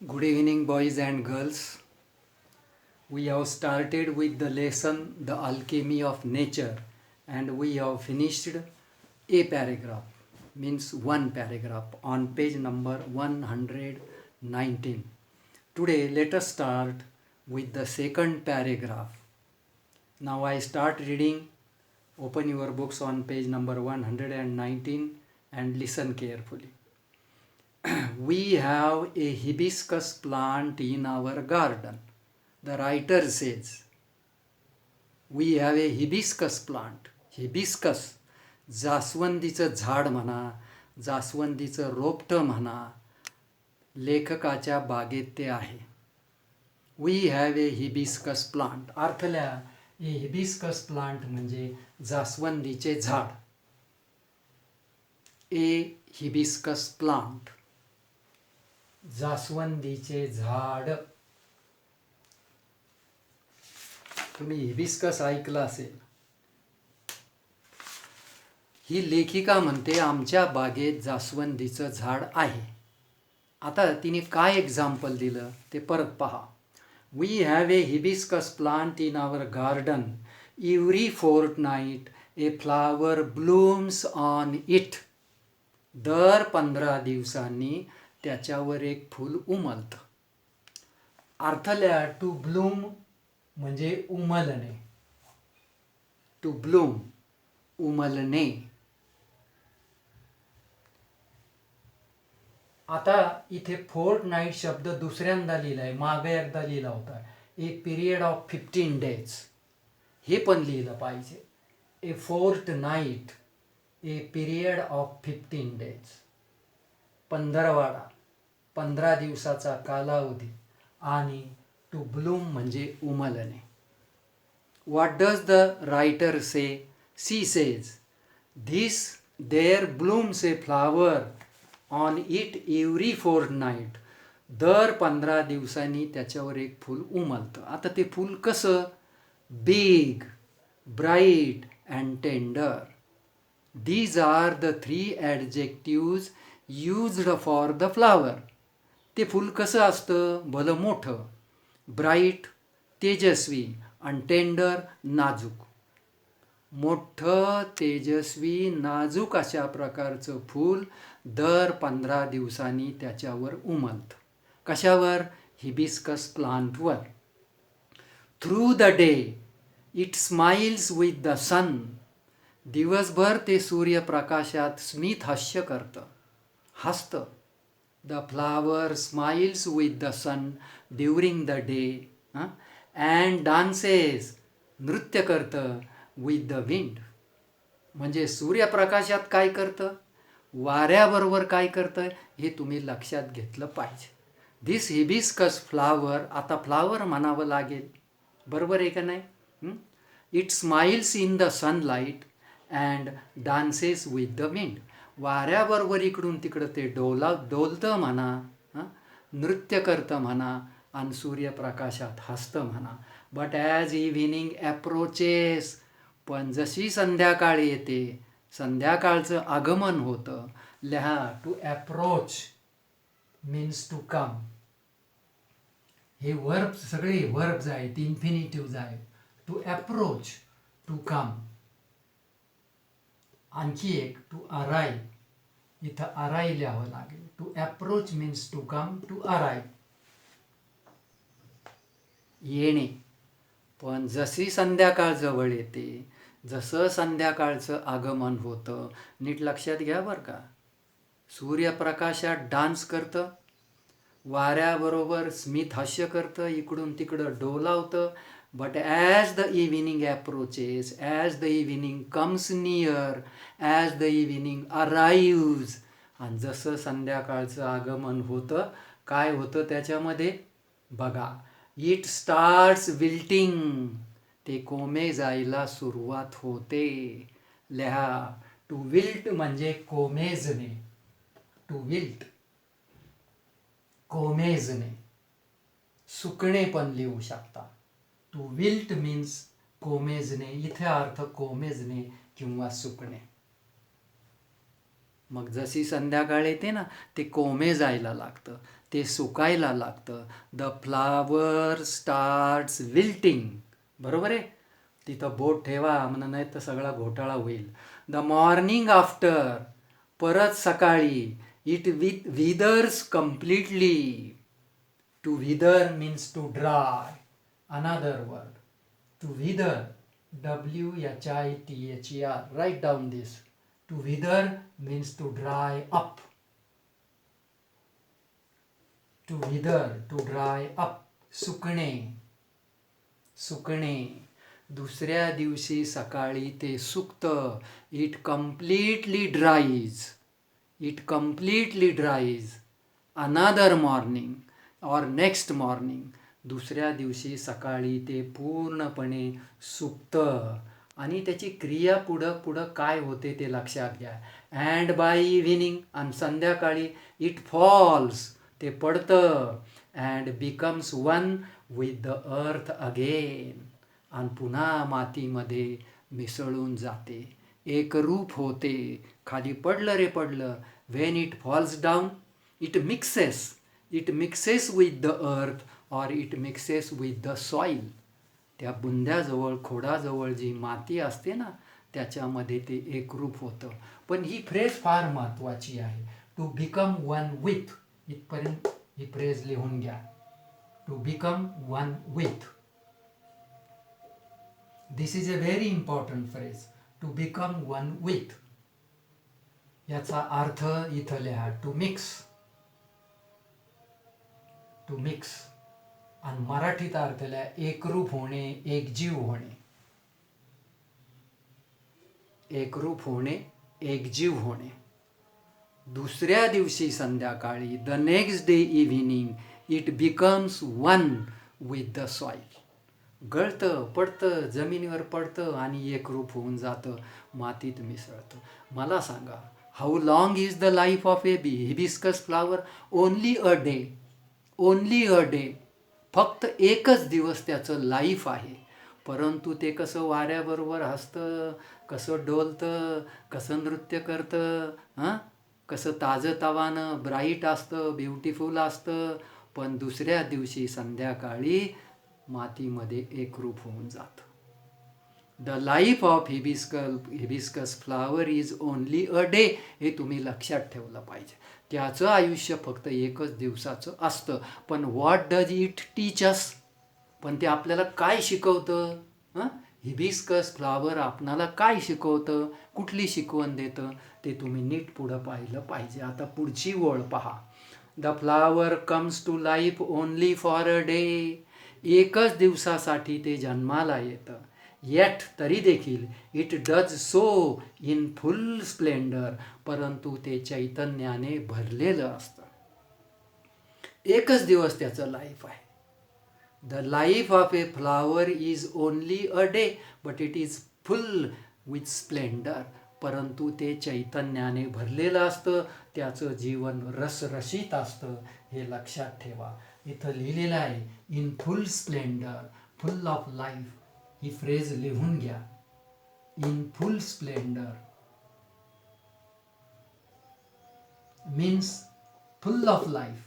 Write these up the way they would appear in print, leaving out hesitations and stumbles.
Good evening, boys and girls. We have started with the lesson The Alchemy of Nature, and we have finished a paragraph, means one paragraph, on page number 119. Today, let us start with the second paragraph. Now, I start reading. Open your books on page number 119 and listen carefully. We have a hibiscus plant in our garden. The writer says, we have a hibiscus plant. Hibiscus, जास्वंदीचं झाड म्हणा, जास्वंदीचं रोपटं म्हणा, लेखकाच्या बागेत ते आहे. We have a hibiscus plant. अर्थल्या ए हिबिस्कस प्लांट म्हणजे जास्वंदीचे झाड. ए हिबिस्कस प्लांट, जास्वंदीचे झाड. तुम्ही हिबिस्कस ऐकलं असेल. ही लेखिका म्हणते आमच्या बागेत जास्वंदीचं झाड आहे. आता तिने काय एक्झाम्पल दिलं ते परत पहा. We have a hibiscus plant in our garden. Every fortnight a flower blooms on it. दर 15 दिवसांनी त्याच्यावर एक फूल उमलतं. अर्थल्या टू ब्लूम म्हणजे उमलणे. To Bloom, उमलणे. आता इथे फोर्टनाईट शब्द दुसऱ्यांदा लिहिलाय, मागे एकदा लिहिला होता. ए पिरियड ऑफ 15 days, हे पण लिहिलं पाहिजे. ए फोर्टनाईट, ए पिरियड ऑफ 15 days, 15 दिवसाचा कालावधी. आणि टू ब्लूम म्हणजे उमलणे. What does the writer say? She says, there blooms a flower on it every fortnight. दर 15 दिवसांनी त्याच्यावर एक फूल उमलतं. आता ते फूल कसं? Big, bright and tender. These are the 3 adjectives used for the flower. ते फूल कसं असतं? भलं मोठं, ब्राईट तेजस्वी, आणि टेंडर नाजूक. मोठं, तेजस्वी, नाजूक अशा प्रकारचं फूल दर 15 दिवसांनी त्याच्यावर उमलतं. कशावर? हिबिस्कस प्लांटवर. Through the day it smiles with the sun. दिवसभर ते सूर्यप्रकाशात स्मित हास्य करतं, हसतं. The flower smiles with the sun during the day and dances, नृत्य करतं, विथ द विंड. म्हणजे सूर्यप्रकाशात काय करतं, वाऱ्याबरोबर काय करतं, हे तुम्ही लक्षात घेतलं पाहिजे. दिस हिबिस्कस फ्लावर, आता फ्लावर म्हणावं लागेल, बरोबर आहे का नाही? It smiles in the sunlight and dances with the wind. वाऱ्याबरोबर इकडून तिकडं ते डोलतं म्हणा, नृत्य करतं म्हणा, आणि सूर्यप्रकाशात हसतं म्हणा. बट ॲज इव्हिनिंग ॲप्रोचेस, पण जशी संध्याकाळ येते, संध्याकाळचं आगमन होतं. लिहा, to approach means to come. हे वर्ब सगळे वर्ब्स आहेत, इन्फिनिटिव्ज आहेत. To approach, to come. आणखी एक टू अराईव्ह. इथं अराईव्ह लिहावं लागेल. To approach means to come, to arrive येणे. पण जशी संध्याकाळ जवळ येते, जसं संध्याकाळचं आगमन होतं, नीट लक्षात घ्या बरं का. सूर्यप्रकाशात डान्स करतं, वाऱ्याबरोबर स्मित हास्य करतं, इकडून तिकडं डोलावतं. But as the evening approaches, as the evening comes near, as the evening arrives, आणि जसं संध्याकाळचं आगमन होतं, काय होतं त्याच्यामध्ये बघा. इट स्टार्ट्स विल्टिंग, ते कोमे जायला सुरुवात होते. लिहा, टू विल्ट म्हणजे कोमेजणे. टू विल्ट, कोमेजणे. सुकणे पण लिहू शकता. टू विल्ट मीन्स कोमेजणे. इथे अर्थ कोमेजणे किंवा सुकणे. मग जशी संध्याकाळ येते ना, ते कोमे जायला लागतं, ते सुकायला लागतं. The flower starts wilting. बरोबर आहे? तिथं बोट ठेवा, म्हणून नाही तर सगळा घोटाळा होईल. द मॉर्निंग आफ्टर, परत सकाळी, it withers completely. To wither means to dry. Another word, to wither, WHITHER. Write down this. To wither means to dry up. To wither, to dry up. सुकणे, सुकणे. दुसऱ्या दिवशी सकाळी ते सुकतं. It completely dries. It completely dries. Another morning और next morning, दुसऱ्या दिवशी सकाळी ते पूर्णपणे सुकतं. आणि त्याची क्रिया पुढं पुढं काय होते ते लक्षात घ्या. अँड बाय इव्हिनिंग, आणि संध्याकाळी इट फॉल्स, ते पडतं. And becomes one with the अर्थ अगेन, आणि पुन्हा मातीमध्ये मिसळून जाते, एकरूप होते. खाली पडलं रे पडलं. When it falls down, it mixes with the earth और it mixes with the soil. त्या बुंद्याजवळ, खोडाजवळ जी माती असते ना, त्याच्यामध्ये ते एकरूप होतं. पण ही फ्रेज फार महत्त्वाची आहे. टू बिकम वन विथ, इथपर्यंत ही फ्रेज लिहून घ्या. To become one with, this is a very important phrase. To become one with, याचा अर्थ इथं लिहा. To mix, to mix. आणि मराठीत अर्थ लिहा एकरूप होणे, एकजीव होणे. एकरूप होणे, एकजीव होणे. दुसऱ्या दिवशी संध्याकाळी, the next day evening, it becomes one with the soil. गळतं, पडतं, जमिनीवर पडतं आणि एकरूप होऊन जातं, मातीत मिसळतं. मला सांगा, how long is the life of A hibiscus flower? Only a day. Only a day. फक्त एकच दिवस त्याचं लाईफ आहे. परंतु ते कसं वाऱ्याबरोबर हसतं, कसं डोलतं, कसं नृत्य करतं, कसं ताजंतवानं ब्राईट असतं, ब्युटिफुल असतं. पण दुसऱ्या दिवशी संध्याकाळी मातीमध्ये एकरूप होऊन जातं. The life of hibiscus flower is only a day. हे तुम्ही लक्षात ठेवलं पाहिजे. त्याचं आयुष्य फक्त एकच दिवसाचं असतं. पण what does it teach us? पण ते आपल्याला काय शिकवतं? हिबिस्कस फ्लावर आपणाला काय शिकवतं, कुठली शिकवण देतं, ते तुम्ही नीट पुढं पाहिलं पाहिजे. आता पुढची ओळ पहा. The flower comes to life only for a day. एकच दिवसासाठी ते जन्माला येतं. येट, तरी देखील, it does so in full splendour. परंतु ते चैतन्याने भरलेलं असतं. एकच दिवस त्याचं लाईफ आहे. The life of a flower is only a day, but it is full with Splendor. परंतु ते चैतन्याने भरलेलं असतं, त्याचं जीवन रसरशीत असतं. हे लक्षात ठेवा. इथं लिहिलेलं आहे in full Splendor, full of life. He phrase लिहून घ्या. In full Splendor means full of life.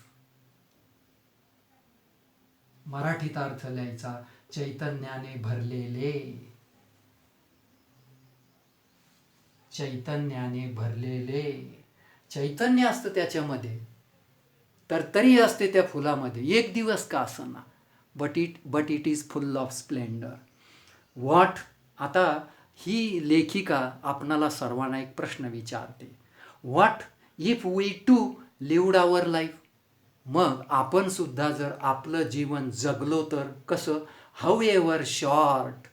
मराठीत अर्थ लिहायचा चैतन्याने भरलेले. चैतन्याने भरलेले. चैतन्य असतं त्याच्यामध्ये, तरतरी असते त्या फुलामध्ये. एक दिवस का असना, but it is full of splendour. What? आता ही लेखिका आपणाला सर्वांना एक प्रश्न विचारते. What if we too lived our life? मग आपण सुद्धा जर आपलं जीवन जगलो तर कसं? However short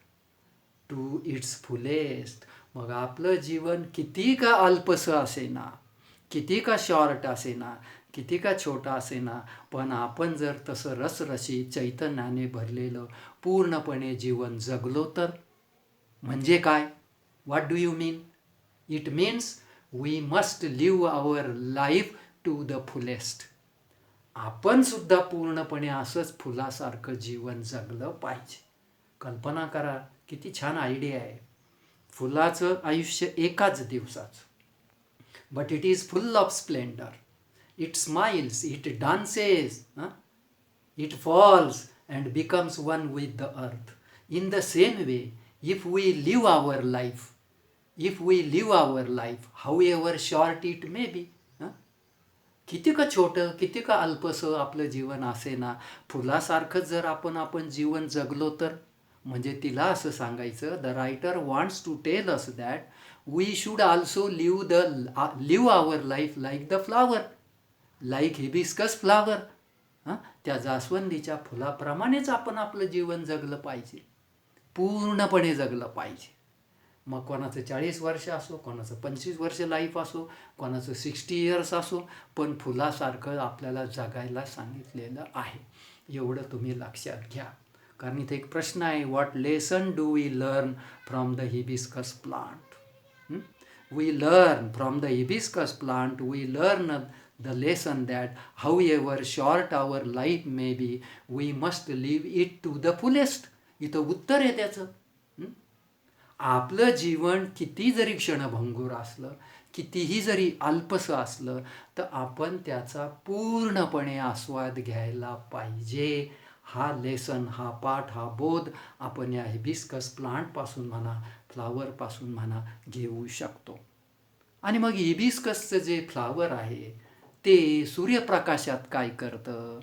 to its fullest. मग आपलं जीवन किती का अल्पसं असेना, किती का शॉर्ट असेना, किती का छोटा असेना, पण आपण जर तसं रसरशी चैतन्याने भरलेलं पूर्णपणे जीवन जगलो तर? म्हणजे काय? What do you mean? It means we must live our life to the fullest. आपण सुद्धा पूर्णपणे असंच फुलासारखं जीवन जगलं पाहिजे. कल्पना करा, किती छान आयडिया आहे. फुलाचं आयुष्य एकाच दिवसाचं. but it is full of splendor. It smiles, it dances, it falls and becomes one with the earth. In the same way, if we live our life, however short it may be, किती का छोटं, किती का अल्पसं आपलं जीवन असे ना, फुलासारखंच जर आपण जीवन जगलो तर, म्हणजे तिला असं सांगायचं, the writer wants to tell us that we should also live our life like the flower, like hibiscus flower. त्या जास्वंदीच्या फुलाप्रमाणेच आपण आपलं जीवन जगलं पाहिजे, पूर्णपणे जगलं पाहिजे. मग कोणाचं 40 वर्ष असो, कोणाचं 25 वर्ष लाईफ असो, कोणाचं 60 इयर्स असो, पण फुलासारखं आपल्याला जगायला सांगितलेलं आहे. एवढं तुम्ही लक्षात घ्या. कारण इथे एक प्रश्न आहे, what lesson do we learn from the hibiscus plant? We learn from the hibiscus plant, we learn the lesson that however short our life may be, we must live it to the fullest. इथं उत्तर आहे त्याचं. आपलं जीवन किती जरी क्षणभंगूर असलं, कितीही जरी अल्पसं असलं, तर आपण त्याचा पूर्णपणे आस्वाद घ्यायला पाहिजे. हा लेसन, हा पाठ, हा बोध आपण या हिबिस्कस प्लांटपासून म्हणा, फ्लावरपासून म्हणा घेऊ शकतो. आणि मग हिबिस्कसचं जे फ्लावर आहे ते सूर्यप्रकाशात काय करतं,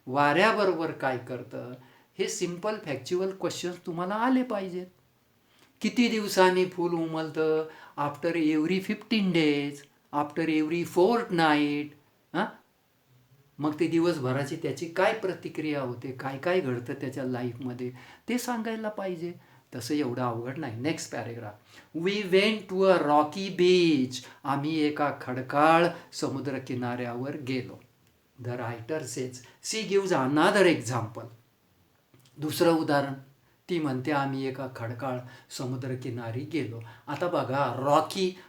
वाऱ्याबरोबर काय करतं, हे सिंपल फॅक्च्युअल क्वेश्चन्स तुम्हाला आले पाहिजेत. किती दिवसांनी फूल उमलतं? After every 15 days, after every fortnight. मग ते दिवसभराची त्याची काय प्रतिक्रिया होते, काय काय घडतं त्याच्या लाईफमध्ये, ते सांगायला पाहिजे. तसं एवढं अवघड नाही. Next paragraph. We went to a rocky beach. आम्ही एका खडकाळ समुद्रकिनाऱ्यावर गेलो. The writer says, she gives another example. दुसरं उदाहरण. ती म्हणते आम्ही एका खडकाळ समुद्रकिनारी गेलो. आता बघा,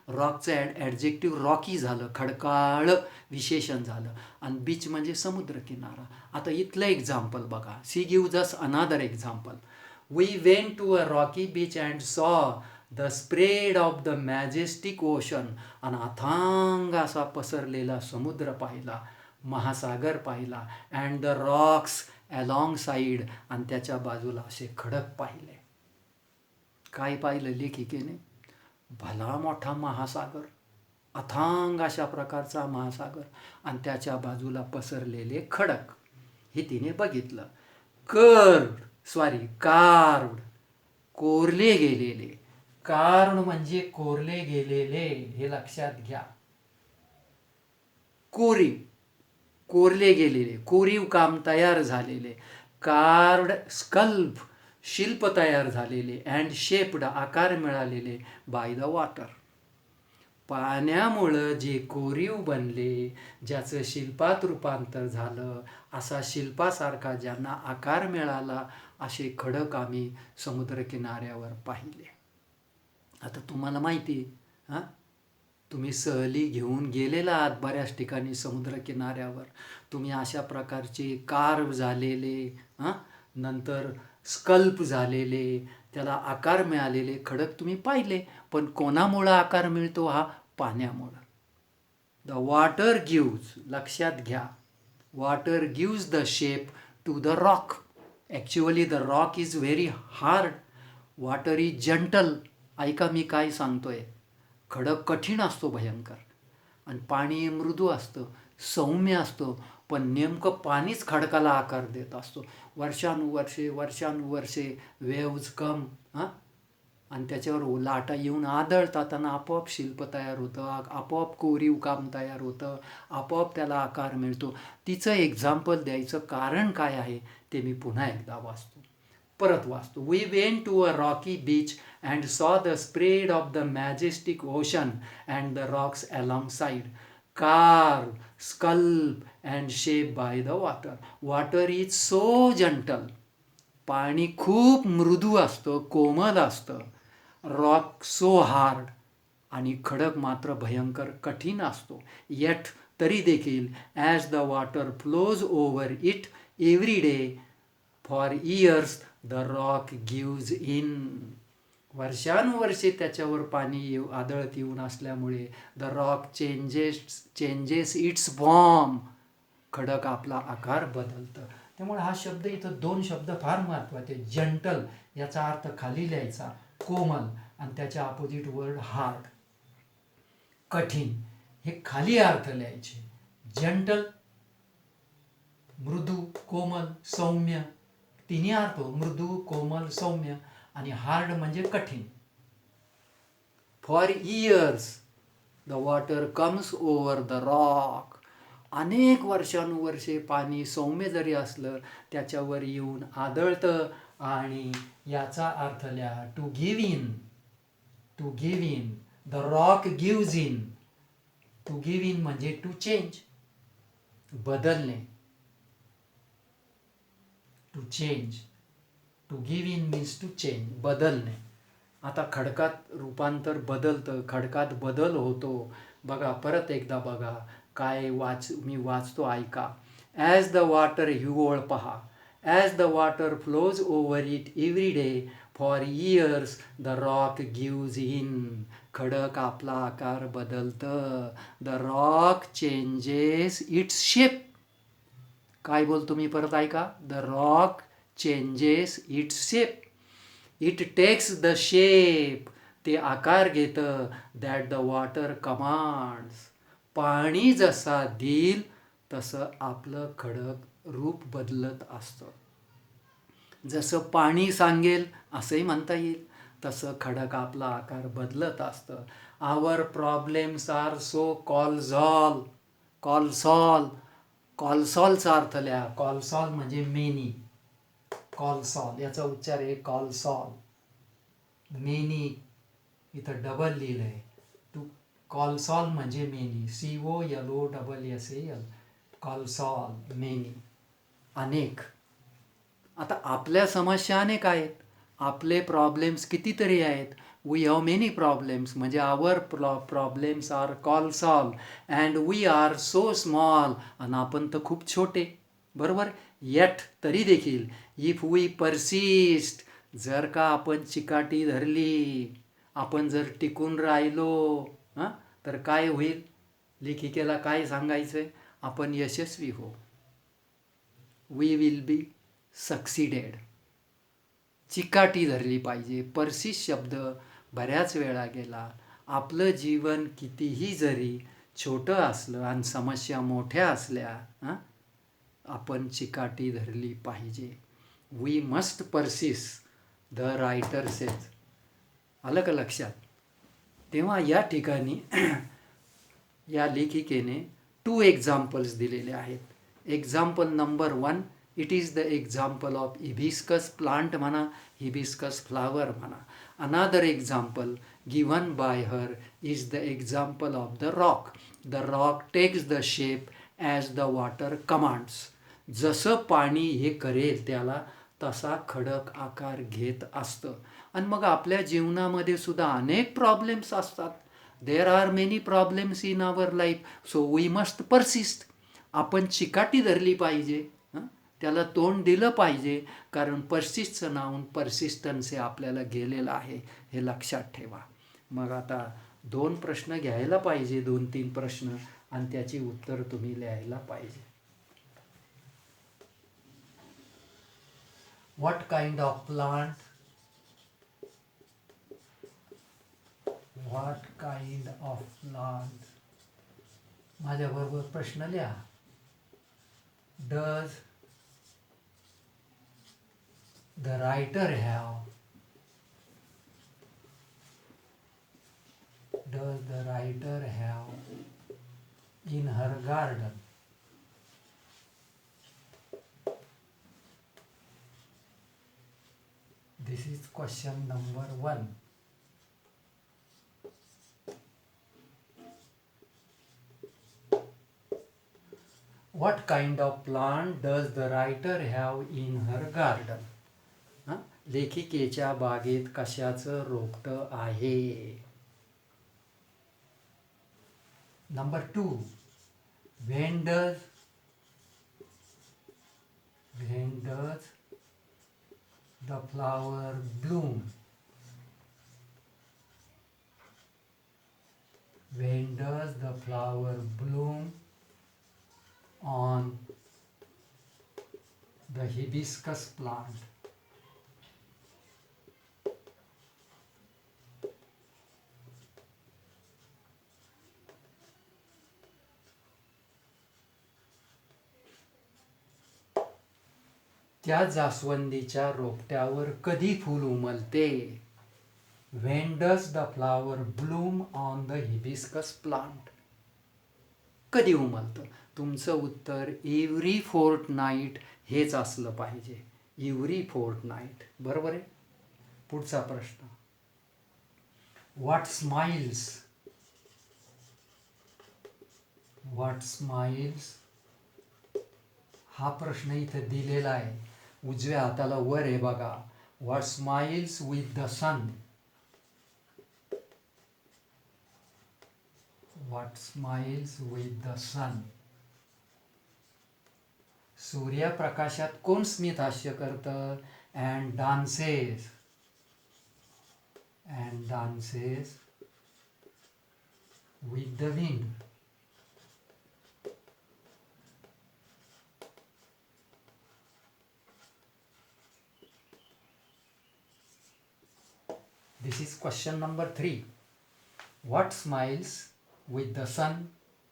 रॉकचं ॲडजेक्टिव्ह रॉकी झालं, खडकाळ विशेषण झालं, आणि बीच म्हणजे समुद्रकिनारा. आता इथलं एक्झाम्पल बघा. सी गिव्ज अस अनादर example. We went to a rocky beach and saw the spread of the majestic ocean. आणि अथांग असा पसरलेला समुद्र पाहिला, महासागर पाहिला. And the rocks along side, आणि त्याच्या बाजूला असे खडक पाहिले. काय पाहिलं लेखिकेने? भला मोठा महासागर, अथांग अशा प्रकारचा महासागर, आणि त्याच्या बाजूला पसरलेले खडक, हे तिने बघितलं. कार्व्ड, कोरले गेलेले. कार्व्ड म्हणजे कोरले गेलेले, हे लक्षात घ्या. कोरले गेलेले, कोरीव काम तयार झालेले. कार्व्ड स्कल्प, शिल्प तयार झालेले. अँड शेप्ड, आकार मिळालेले. बाय द वॉटर, पाण्यामुळं जे कोरीव बनले, ज्याचं शिल्पात रूपांतर झालं, असा शिल्पासारखा ज्यांना आकार मिळाला, असे खडक आम्ही समुद्रकिनाऱ्यावर पाहिले. आता तुम्हाला माहिती आहे, तुम्ही सहली घेऊन गेलेला आहात बऱ्याच ठिकाणी समुद्रकिनाऱ्यावर. तुम्ही अशा प्रकारचे कार्व झालेले, नंतर स्कल्प झालेले, त्याला आकार मिळालेले खडक तुम्ही पाहिले. पण कोणामुळं आकार मिळतो? हा पाण्यामुळं. द वॉटर गिव्ज, लक्षात घ्या, water gives the shape to the rock. Actually the rock is very hard, water is gentle. ऐका मी काय सांगतोय. खडक कठीण असतो, भयंकर, आणि पाणी मृदू असतं, सौम्य असतं. पण नेमकं पाणीच खडकाला आकार देत असतो. वर्षानुवर्षे वेव्ज कम, आणि त्याच्यावर लाटा येऊन आदळतात, आणि आपोआप शिल्प तयार होतं, आपोआप कोरीव काम तयार होतं, आपोआप त्याला आकार मिळतो. तिचं एक्झाम्पल द्यायचं कारण काय आहे ते मी पुन्हा एकदा परत वाचतो. We went to a rocky beach and saw the spread of the majestic ocean and the rocks alongside, carve, sculpt and shape by the water. Water is so gentle, पाणी खूप मृदू असतं, कोमल असतं. रॉक सो हार्ड, आणि खडक मात्र भयंकर कठीण असतो. येट, तरी देखील, as the water flows over it every day for years, the rock gives in. वर्षानुवर्षे त्याच्यावर पाणी आदळत येऊन असल्यामुळे the rock changes it's form. खडक आपला आकार बदलतं. त्यामुळे हा शब्द इथं 2 शब्द फार महत्त्वाचे. जंटल याचा अर्थ खाली लिहायचा, कोमल, आणि त्याच्या अपोजिट वर्ड हार्ड, कठीण. हे खाली अर्थ लिहायचे. जंटल मृदू, कोमल, सौम्य, तिन्ही अर्थ, मृदू, कोमल, सौम्य, आणि हार्ड म्हणजे कठीण. For years the water comes over the rock. अनेक वर्षानुवर्षे पाणी सौम्य जरी असलं त्याच्यावर येऊन आदळतं. आणि याचा अर्थ लिहा, to give in. To give in, the rock gives in. To give in म्हणजे टू चेंज, बदलणे. To change, to give in means to change, बदलणे. आता खडकात रूपांतर बदलतं, खडकात बदल होतो. बघा, परत एकदा बघा, काय मी वाचतो, ऐका. ॲज द वॉटर, ही ओळ पहा. As the water flows over it every day for years the rock gives in. खडक आपला आकार बदलतं. The rock changes its shape. काय बोलतो मी, परत ऐका. The rock changes its shape. It takes the shape. ते आकार घेतं. That the water commands. पाणी जसा देईल तसं आपलं खडक रूप बदलत असतं. जसं पाणी सांगेल असंही म्हणता येईल, तसं खडक आपला आकार बदलत असतं. आवर प्रॉब्लेम्स आर सो कॉलसॉल. कॉलसॉल, कॉलसॉलचा अर्थ लिहा. कॉलसॉल म्हणजे मेनी. कॉलसॉल याचा उच्चार आहे कॉलसॉल. मेनी इथं डबल लिहिलं आहे. टू कॉलसॉल म्हणजे मेनी, COLOSSAL. कॉलसॉल, मेनी, अनेक. आता आपल्या समस्या अनेक आहेत, आपले प्रॉब्लेम्स कितीतरी आहेत. वी हॅव मेनी प्रॉब्लेम्स म्हणजे our problems are colossal and we are so small. आणि आपण तर खूप छोटे, बरोबर. येट, तरी देखील. इफ वी परसिस्ट, जर का आपण चिकाटी धरली, आपण जर टिकून राहिलो, तर काय होईल. लेखिकेला काय सांगायचं आहे, आपण यशस्वी हो. We will be succeeded. चिकाटी धरली पाहिजे. परसिस्ट शब्द बऱ्याच वेळा गेला. आपलं जीवन कितीही जरी छोटं असलं आणि समस्या मोठ्या असल्या, आपण चिकाटी धरली पाहिजे. We must persist, the writer says. आलं का लक्षात. तेव्हा या ठिकाणी या लेखिकेने 2 एक्झाम्पल्स दिलेले आहेत. Example number 1, it is the example of hibiscus plant म्हणा, हिबिस्कस फ्लावर म्हणा. Another example given by her is the example of the rock. The rock takes the shape as the water commands. जसं पाणी हे करेल त्याला तसा खडक आकार घेत असतं. आणि मग आपल्या जीवनामध्ये सुद्धा अनेक प्रॉब्लेम्स असतात. There are many problems in our life, so we must persist. आपण चिकाटी धरली पाहिजे, त्याला तोंड दिलं पाहिजे. कारण परसिस्टचं नाव परसिस्टन्स हे आपल्याला गेलेलं आहे, हे लक्षात ठेवा. मग आता 2 प्रश्न घ्यायला पाहिजे, 2-3 प्रश्न, आणि त्याची उत्तर तुम्ही लिहायला पाहिजे. What kind of plant? What kind of plant? माझ्याबरोबर प्रश्न लिहा. Does the writer have? Does the writer have in her garden? This is question number 1. What kind of plant does the writer have in her garden? लेखिकेच्या बागेत कशाचं रोपटं आहे. Number 2. When does the flower bloom? When does the flower bloom on the hibiscus plant? त्या जास्वंदीच्या रोपट्यावर कधी फूल उमलते? When does the flower bloom on the hibiscus plant? कधी उमलतं? तुमचं उत्तर every फोर्टनाईट हेच असलं पाहिजे. एव्हरी फोर्टनाईट. बरोबर आहे. पुढचा प्रश्न. What smiles? What smiles? हा प्रश्न इथे दिलेला आहे. उजव्या हाताला वर आहे बघा. What smiles with the sun? What smiles with the sun? सूर्यप्रकाशात कोण स्मित हास्य करतं? And dances. And dances with the wind. This is question number 3. What smiles with the sun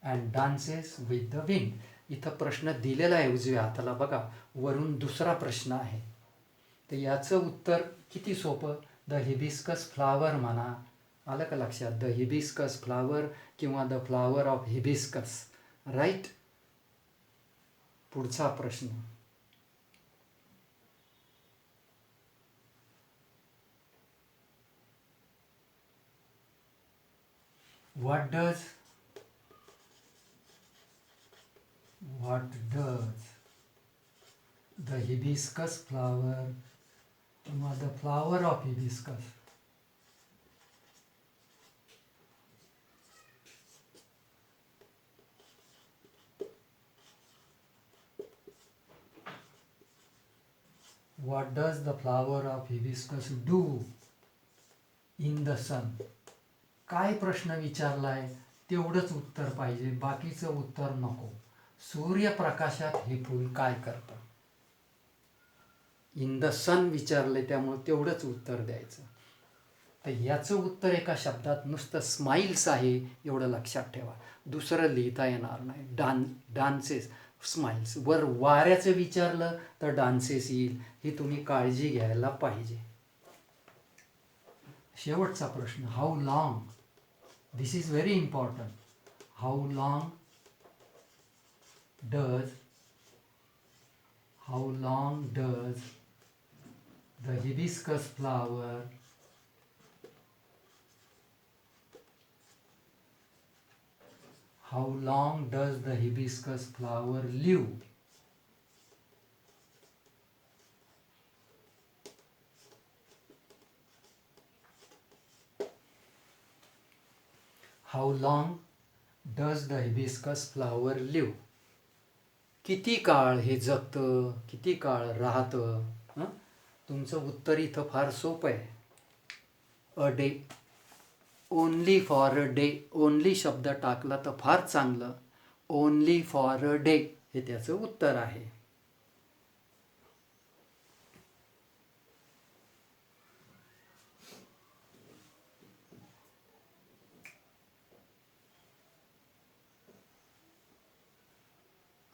and dances with the wind? इथं प्रश्न दिलेला आहे उजव्या हाताला बघा. वरून दुसरा प्रश्न आहे. तर याचं उत्तर किती सोपं. द हिबिस्कस फ्लावर म्हणा. आलं का लक्षात? द हिबिस्कस फ्लावर किंवा the flower of hibiscus. Right. पुढचा प्रश्न. What does the hibiscus flower or the flower of hibiscus what does the flower of hibiscus do in the sun? काय प्रश्न विचारलाय तेवढंच उत्तर पाहिजे. बाकीचं उत्तर नको. सूर्यप्रकाशात हे फूल काय करतं? इन द सन विचारले त्यामुळे तेवढंच उत्तर द्यायचं. तर याचं उत्तर एका शब्दात नुसतं स्माइल्स आहे एवढं लक्षात ठेवा. दुसरं लिहिता येणार नाही. Dances smiles. वर वाऱ्याचं विचारलं तर डान्सेस येईल. ही तुम्ही काळजी घ्यायला पाहिजे. शेवटचा प्रश्न. How long. This is very important. How long does the hibiscus flower live? How long does the hibiscus flower live? किती काळ हे जगतं, किती काळ राहतं? तुमचं उत्तर इथं फार सोपं आहे. A day. Only for a day. Only शब्द टाकला तर फार चांगलं. ओनली फॉर अ डे हे त्याचं उत्तर आहे.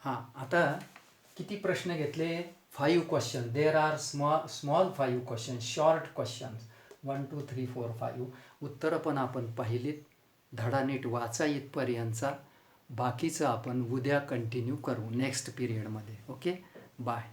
हां. आता किती प्रश्न घेतले? 5 question. There are small 5 question, short questions. 1 2 3 4 5. उत्तरं पण आपण पाहिलीत. धडा नीट वाचा इथपर्यंतचा. बाकीचं आपण उद्या कंटिन्यू करू नेक्स्ट पिरियडमध्ये. ओके. बाय.